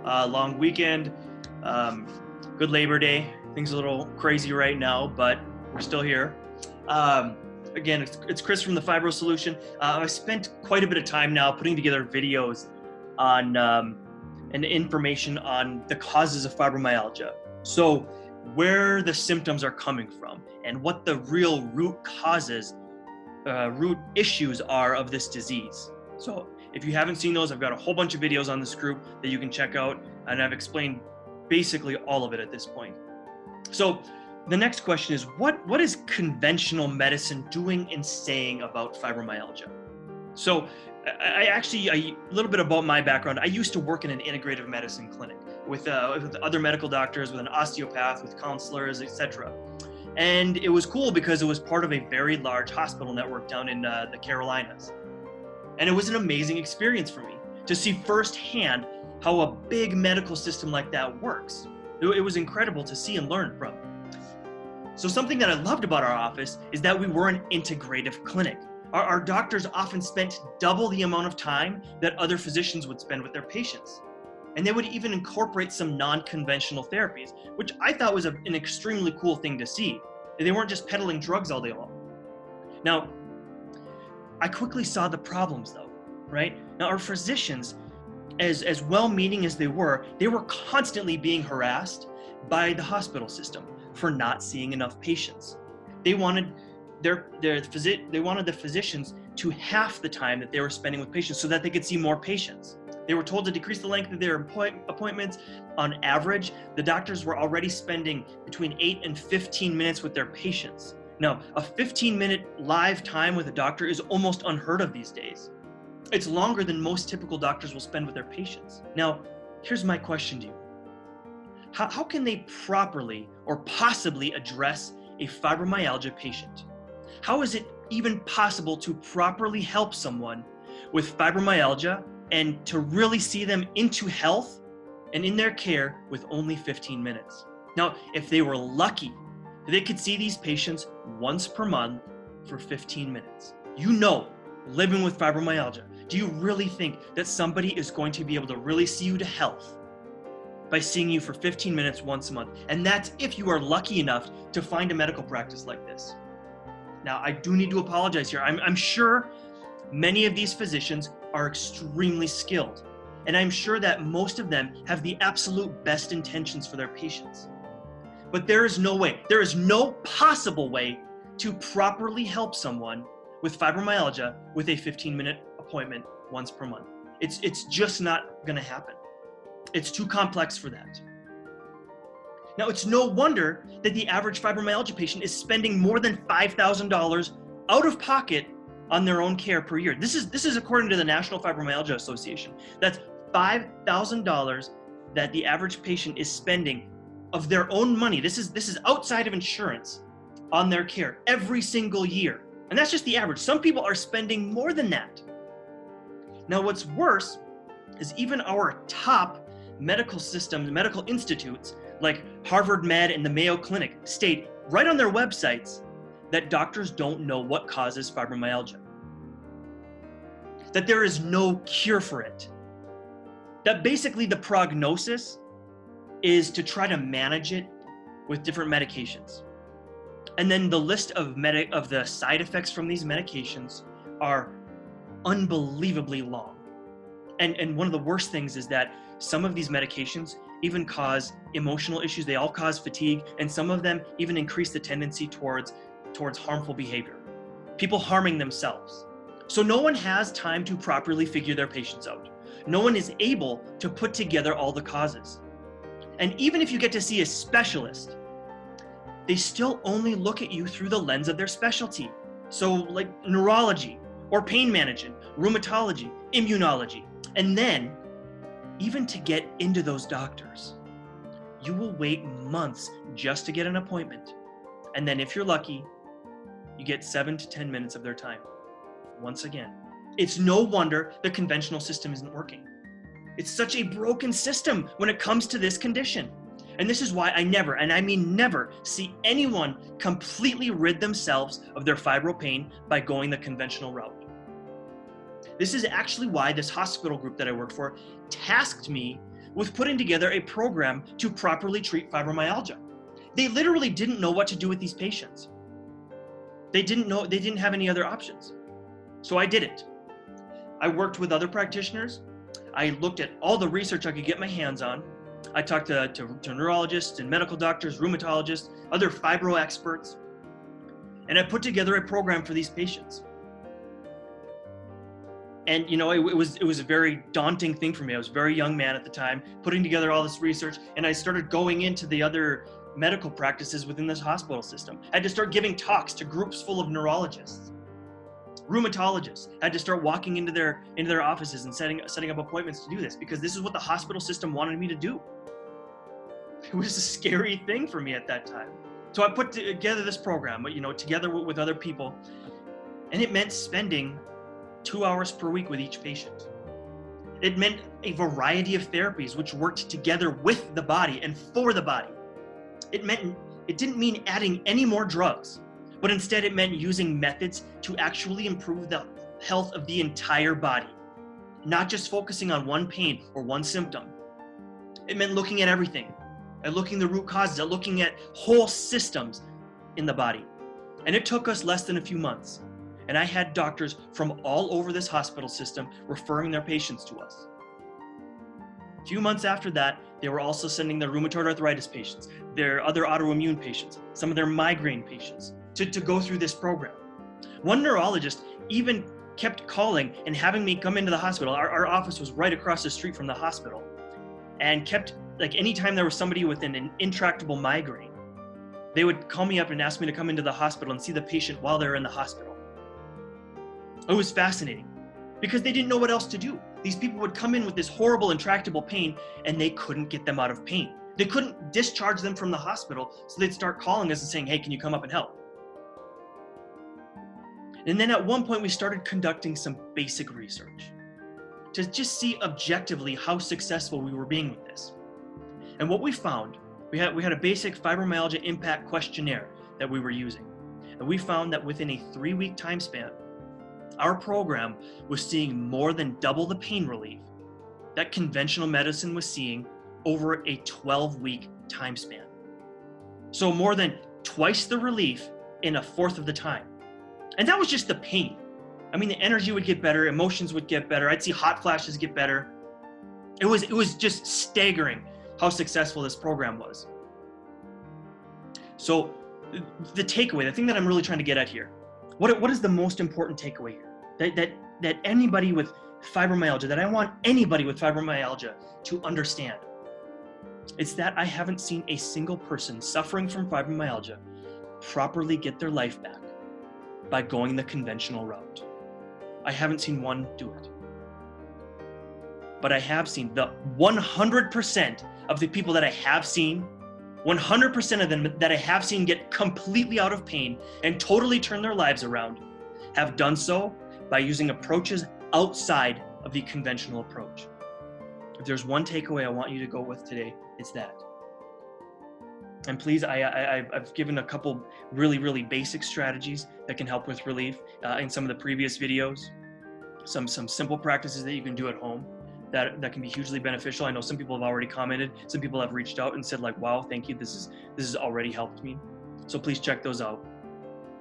Long weekend, good Labor Day. Things are a little crazy right now, but we're still here. Again, it's Chris from the Fibro Solution. I spent quite a bit of time now putting together videos on and information on the causes of fibromyalgia. So where the symptoms are coming from and what the real root causes, root issues are of this disease. So if you haven't seen those, I've got a whole bunch of videos on this group that you can check out, and I've explained basically all of it at this point. So the next question is, what is conventional medicine doing and saying about fibromyalgia? So a little bit about my background. I used to work in an integrative medicine clinic with other medical doctors, with an osteopath, with counselors, etc. And it was cool because it was part of a very large hospital network down in the Carolinas. And it was an amazing experience for me to see firsthand how a big medical system like that works. It was incredible to see and learn from. So something that I loved about our office is that we were an integrative clinic. Our doctors often spent double the amount of time that other physicians would spend with their patients. And they would even incorporate some non-conventional therapies, which I thought was an extremely cool thing to see. They weren't just peddling drugs all day long. Now, I quickly saw the problems though, right? Now our physicians, as well-meaning as they were constantly being harassed by the hospital system for not seeing enough patients. They wanted the physicians to half the time that they were spending with patients so that they could see more patients. They were told to decrease the length of their appointments. On average, the doctors were already spending between 8 and 15 minutes with their patients. Now, a 15-minute live time with a doctor is almost unheard of these days. It's longer than most typical doctors will spend with their patients. Now, here's my question to you. How can they properly or possibly address a fibromyalgia patient? How is it even possible to properly help someone with fibromyalgia and to really see them into health and in their care with only 15 minutes? Now, if they were lucky, they could see these patients once per month for 15 minutes. Living with fibromyalgia, do you really think that somebody is going to be able to really see you to health by seeing you for 15 minutes once a month? And that's if you are lucky enough to find a medical practice like this. Now, I do need to apologize here. I'm sure many of these physicians are extremely skilled, and I'm sure that most of them have the absolute best intentions for their patients. But there is no possible way to properly help someone with fibromyalgia with a 15-minute appointment once per month. It's just not gonna happen. It's too complex for that. Now, it's no wonder that the average fibromyalgia patient is spending more than $5,000 out of pocket on their own care per year. This is according to the National Fibromyalgia Association. That's $5,000 that the average patient is spending of their own money. This is outside of insurance on their care every single year. And that's just the average. Some people are spending more than that. Now, what's worse is even our top medical systems, medical institutes like Harvard Med and the Mayo Clinic state right on their websites that doctors don't know what causes fibromyalgia, that there is no cure for it, that basically the prognosis is to try to manage it with different medications. And then the list of the side effects from these medications are unbelievably long. And one of the worst things is that some of these medications even cause emotional issues. They all cause fatigue, and some of them even increase the tendency towards harmful behavior, people harming themselves. So no one has time to properly figure their patients out. No one is able to put together all the causes. And even if you get to see a specialist, they still only look at you through the lens of their specialty. So like neurology or pain management, rheumatology, immunology. And then even to get into those doctors, you will wait months just to get an appointment. And then if you're lucky, you get 7 to 10 minutes of their time. Once again, it's no wonder the conventional system isn't working. It's such a broken system when it comes to this condition. And this is why I never, and I mean never, see anyone completely rid themselves of their fibro pain by going the conventional route. This is actually why this hospital group that I work for tasked me with putting together a program to properly treat fibromyalgia. They literally didn't know what to do with these patients. They didn't have any other options. So I did it. I worked with other practitioners. I looked at all the research I could get my hands on. I talked to neurologists and medical doctors, rheumatologists, other fibro experts, and I put together a program for these patients. And it was a very daunting thing for me. I was a very young man at the time, putting together all this research, and I started going into the other medical practices within this hospital system. I had to start giving talks to groups full of neurologists, rheumatologists. I had to start walking into their offices and setting up appointments to do this, because this is what the hospital system wanted me to do. It was a scary thing for me at that time. So I put together this program, together with other people, and it meant spending 2 hours per week with each patient. It meant a variety of therapies which worked together with the body and for the body. It didn't mean adding any more drugs, but instead it meant using methods to actually improve the health of the entire body, not just focusing on one pain or one symptom. It meant looking at everything, at looking at the root causes, at looking at whole systems in the body. And it took us less than a few months. And I had doctors from all over this hospital system referring their patients to us. A few months after that, they were also sending their rheumatoid arthritis patients, their other autoimmune patients, some of their migraine patients to go through this program. One neurologist even kept calling and having me come into the hospital. Our office was right across the street from the hospital, and kept, anytime there was somebody with an intractable migraine, they would call me up and ask me to come into the hospital and see the patient while they're in the hospital. It was fascinating because they didn't know what else to do. These people would come in with this horrible intractable pain, and they couldn't get them out of pain. They couldn't discharge them from the hospital, so they'd start calling us and saying, hey, can you come up and help? And then at one point we started conducting some basic research to just see objectively how successful we were being with this. And what we found, we had a basic fibromyalgia impact questionnaire that we were using. And we found that within a 3-week time span, our program was seeing more than double the pain relief that conventional medicine was seeing over a 12-week time span. So more than twice the relief in 1/4 of the time. And that was just the pain. I mean, the energy would get better, emotions would get better, I'd see hot flashes get better. It was just staggering how successful this program was. So the takeaway, the thing that I'm really trying to get at here, what is the most important takeaway here? That anybody with fibromyalgia, that I want anybody with fibromyalgia to understand. It's that I haven't seen a single person suffering from fibromyalgia properly get their life back by going the conventional route. I haven't seen one do it. But I have seen the 100% of the people that I have seen, 100% of them that I have seen get completely out of pain and totally turn their lives around, have done so by using approaches outside of the conventional approach. If there's one takeaway I want you to go with today, it's that. And please, I've given a couple really, really basic strategies that can help with relief in some of the previous videos. Some simple practices that you can do at home that can be hugely beneficial. I know some people have already commented. Some people have reached out and said, like, wow, thank you. This has already helped me. So please check those out.